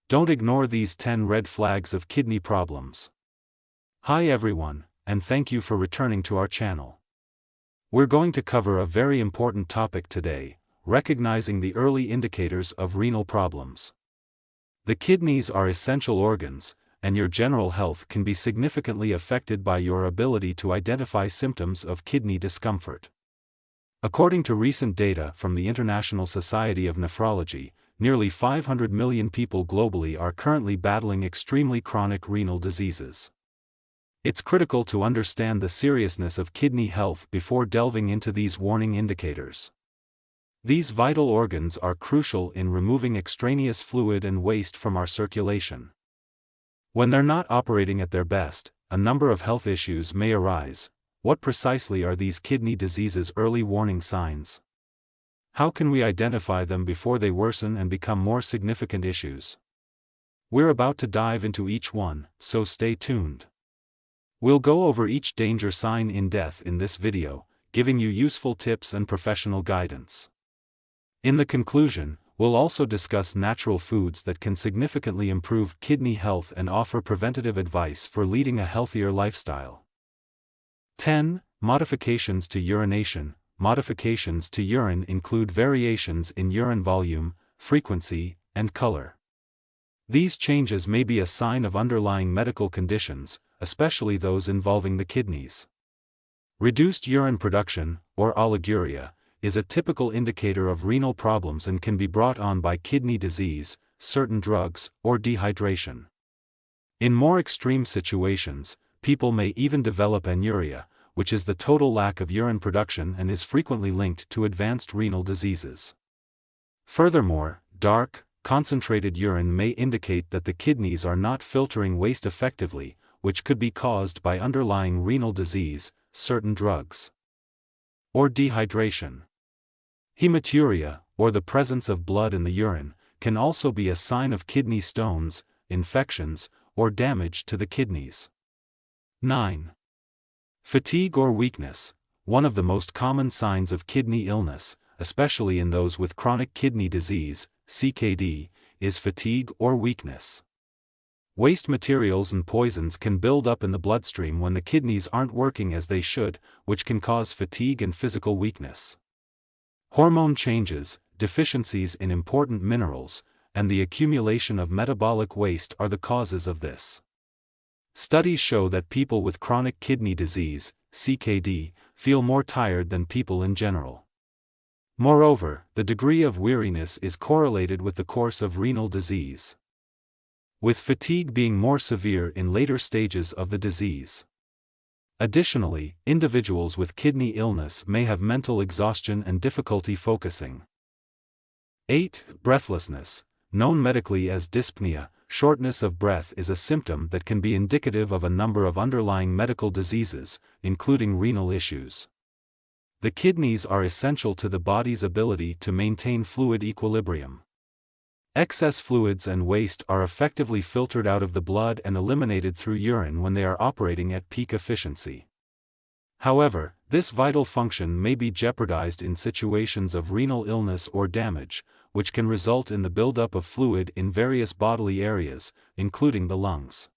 Don't ignore these 10 red flags of kidney problems. Hi everyone, and thank you for returning to our channel. We're going to cover a very important topic today, recognizing the early indicators of renal problems. The kidneys are essential organs, and your general health can be significantly affected by your ability to identify symptoms of kidney discomfort. According to recent data from the International Society of Nephrology, nearly 500 million people globally are currently battling extremely chronic renal diseases. It's critical to understand the seriousness of kidney health before delving into these warning indicators. These vital organs are crucial in removing extraneous fluid and waste from our circulation. When they're not operating at their best, a number of health issues may arise. What precisely are these kidney diseases' early warning signs? How can we identify them before they worsen and become more significant issues? We're about to dive into each one, so stay tuned. We'll go over each danger sign in depth in this video, giving you useful tips and professional guidance. In the conclusion, we'll also discuss natural foods that can significantly improve kidney health and offer preventative advice for leading a healthier lifestyle. 10. Modifications to urination. Modifications to urine include variations in urine volume, frequency, and color. These changes may be a sign of underlying medical conditions, especially those involving the kidneys. Reduced urine production, or oliguria, is a typical indicator of renal problems and can be brought on by kidney disease, certain drugs, or dehydration. In more extreme situations, people may even develop anuria, which is the total lack of urine production and is frequently linked to advanced renal diseases. Furthermore, dark, concentrated urine may indicate that the kidneys are not filtering waste effectively, which could be caused by underlying renal disease, certain drugs, or dehydration. Hematuria, or the presence of blood in the urine, can also be a sign of kidney stones, infections, or damage to the kidneys. 9. Fatigue or weakness. One of the most common signs of kidney illness, especially in those with chronic kidney disease, CKD, is fatigue or weakness. Waste materials and poisons can build up in the bloodstream when the kidneys aren't working as they should, which can cause fatigue and physical weakness. Hormone changes, deficiencies in important minerals, and the accumulation of metabolic waste are the causes of this. Studies show that people with chronic kidney disease, CKD, feel more tired than people in general. Moreover, the degree of weariness is correlated with the course of renal disease, with fatigue being more severe in later stages of the disease. Additionally, individuals with kidney illness may have mental exhaustion and difficulty focusing. 8. Breathlessness. Known medically as dyspnea, shortness of breath is a symptom that can be indicative of a number of underlying medical diseases, including renal issues. The kidneys are essential to the body's ability to maintain fluid equilibrium. Excess fluids and waste are effectively filtered out of the blood and eliminated through urine when they are operating at peak efficiency. However, this vital function may be jeopardized in situations of renal illness or damage, which can result in the buildup of fluid in various bodily areas, including the lungs.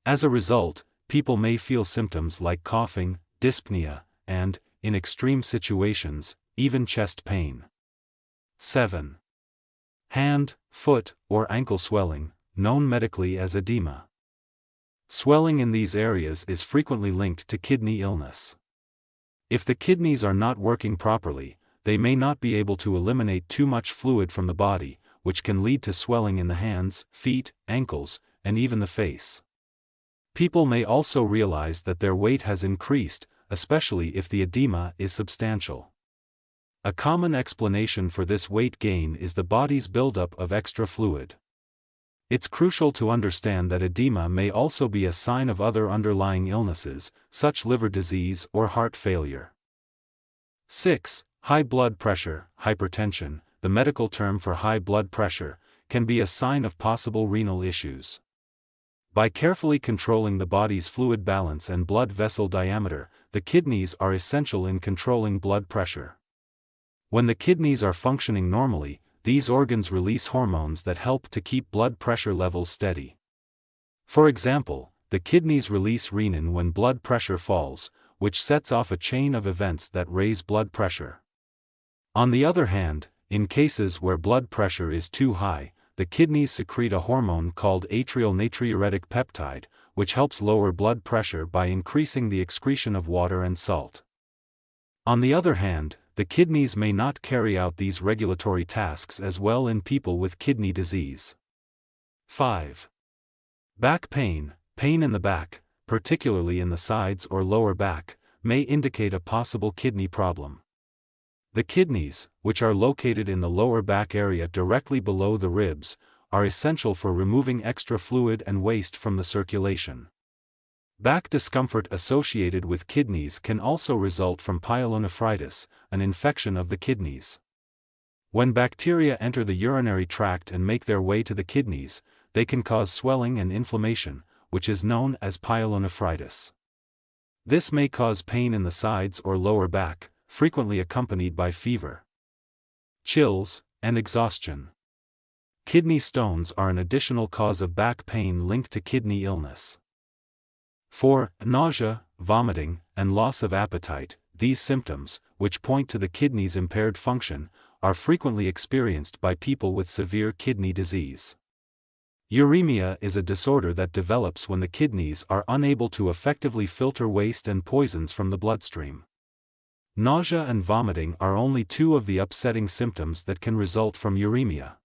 As a result, people may feel symptoms like coughing, dyspnea, and, in extreme situations, even chest pain. 7. Hand, foot, or ankle swelling, known medically as edema. Swelling in these areas is frequently linked to kidney illness. If the kidneys are not working properly, they may not be able to eliminate too much fluid from the body, which can lead to swelling in the hands, feet, ankles, and even the face. People may also realize that their weight has increased, especially if the edema is substantial. A common explanation for this weight gain is the body's buildup of extra fluid. It's crucial to understand that edema may also be a sign of other underlying illnesses, such liver disease or heart failure. 6. High blood pressure, hypertension, the medical term for high blood pressure, can be a sign of possible renal issues. By carefully controlling the body's fluid balance and blood vessel diameter, the kidneys are essential in controlling blood pressure. When the kidneys are functioning normally, these organs release hormones that help to keep blood pressure levels steady. For example, the kidneys release renin when blood pressure falls, which sets off a chain of events that raise blood pressure. On the other hand, in cases where blood pressure is too high, the kidneys secrete a hormone called atrial natriuretic peptide, which helps lower blood pressure by increasing the excretion of water and salt. On the other hand, the kidneys may not carry out these regulatory tasks as well in people with kidney disease. 5. Back pain. Pain in the back, particularly in the sides or lower back, may indicate a possible kidney problem. The kidneys, which are located in the lower back area directly below the ribs, are essential for removing extra fluid and waste from the circulation. Back discomfort associated with kidneys can also result from pyelonephritis, an infection of the kidneys. When bacteria enter the urinary tract and make their way to the kidneys, they can cause swelling and inflammation, which is known as pyelonephritis. This may cause pain in the sides or lower back, frequently accompanied by fever, chills, and exhaustion. Kidney stones are an additional cause of back pain linked to kidney illness. 4. Nausea, vomiting, and loss of appetite. These symptoms, which point to the kidney's impaired function, are frequently experienced by people with severe kidney disease. Uremia is a disorder that develops when the kidneys are unable to effectively filter waste and poisons from the bloodstream. Nausea and vomiting are only two of the upsetting symptoms that can result from uremia.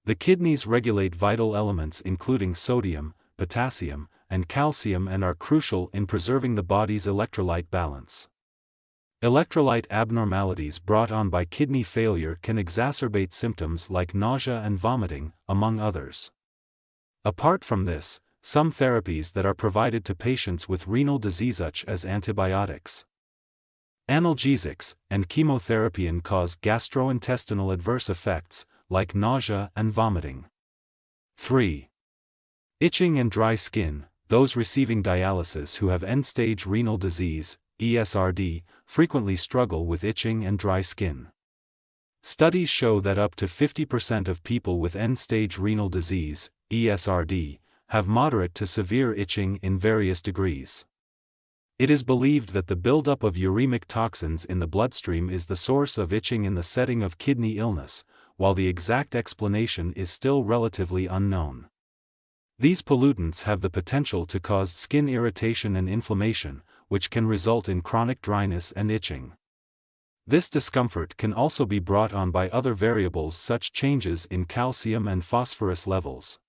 The kidneys regulate vital elements including sodium, potassium, and calcium and are crucial in preserving the body's electrolyte balance. Electrolyte abnormalities brought on by kidney failure can exacerbate symptoms like nausea and vomiting, among others. Apart from this, some therapies that are provided to patients with renal disease such as antibiotics, analgesics, and chemotherapy can cause gastrointestinal adverse effects, like nausea and vomiting. 3. Itching and dry skin. Those receiving dialysis who have end-stage renal disease, ESRD, frequently struggle with itching and dry skin. Studies show that up to 50% of people with end-stage renal disease, ESRD, have moderate to severe itching in various degrees. It is believed that the buildup of uremic toxins in the bloodstream is the source of itching in the setting of kidney illness, while the exact explanation is still relatively unknown. These pollutants have the potential to cause skin irritation and inflammation, which can result in chronic dryness and itching. This discomfort can also be brought on by other variables such changes in calcium and phosphorus levels,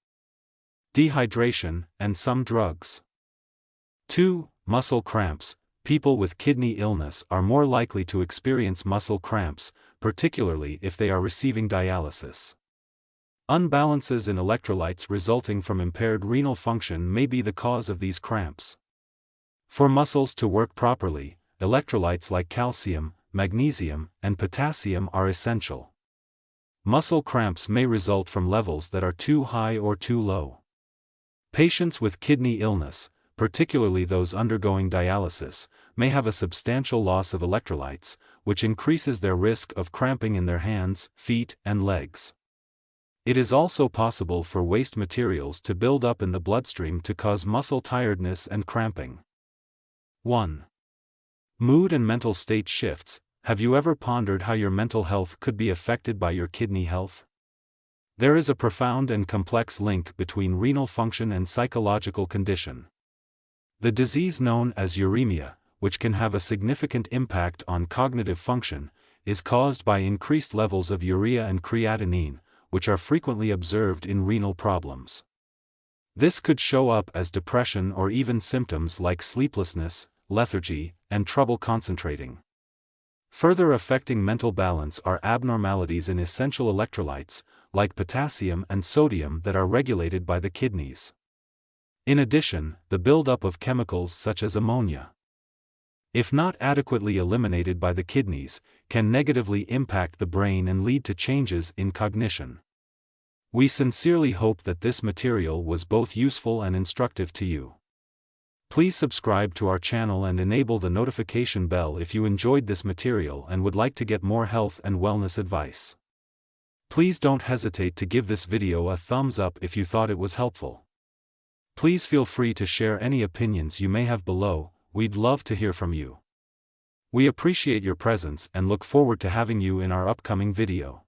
dehydration, and some drugs. 2. Muscle cramps. People with kidney illness are more likely to experience muscle cramps, particularly if they are receiving dialysis. Unbalances in electrolytes resulting from impaired renal function may be the cause of these cramps. For muscles to work properly, electrolytes like calcium, magnesium, and potassium are essential. Muscle cramps may result from levels that are too high or too low. Patients with kidney illness, particularly those undergoing dialysis, may have a substantial loss of electrolytes, which increases their risk of cramping in their hands, feet, and legs. It is also possible for waste materials to build up in the bloodstream to cause muscle tiredness and cramping. 1. Mood and mental state shifts. Have you ever pondered how your mental health could be affected by your kidney health? There is a profound and complex link between renal function and psychological condition. The disease known as uremia, which can have a significant impact on cognitive function, is caused by increased levels of urea and creatinine, which are frequently observed in renal problems. This could show up as depression or even symptoms like sleeplessness, lethargy, and trouble concentrating. Further affecting mental balance are abnormalities in essential electrolytes, like potassium and sodium that are regulated by the kidneys. In addition, the buildup of chemicals such as ammonia, if not adequately eliminated by the kidneys, can negatively impact the brain and lead to changes in cognition. We sincerely hope that this material was both useful and instructive to you. Please subscribe to our channel and enable the notification bell if you enjoyed this material and would like to get more health and wellness advice. Please don't hesitate to give this video a thumbs up if you thought it was helpful. Please feel free to share any opinions you may have below, we'd love to hear from you. We appreciate your presence and look forward to having you in our upcoming video.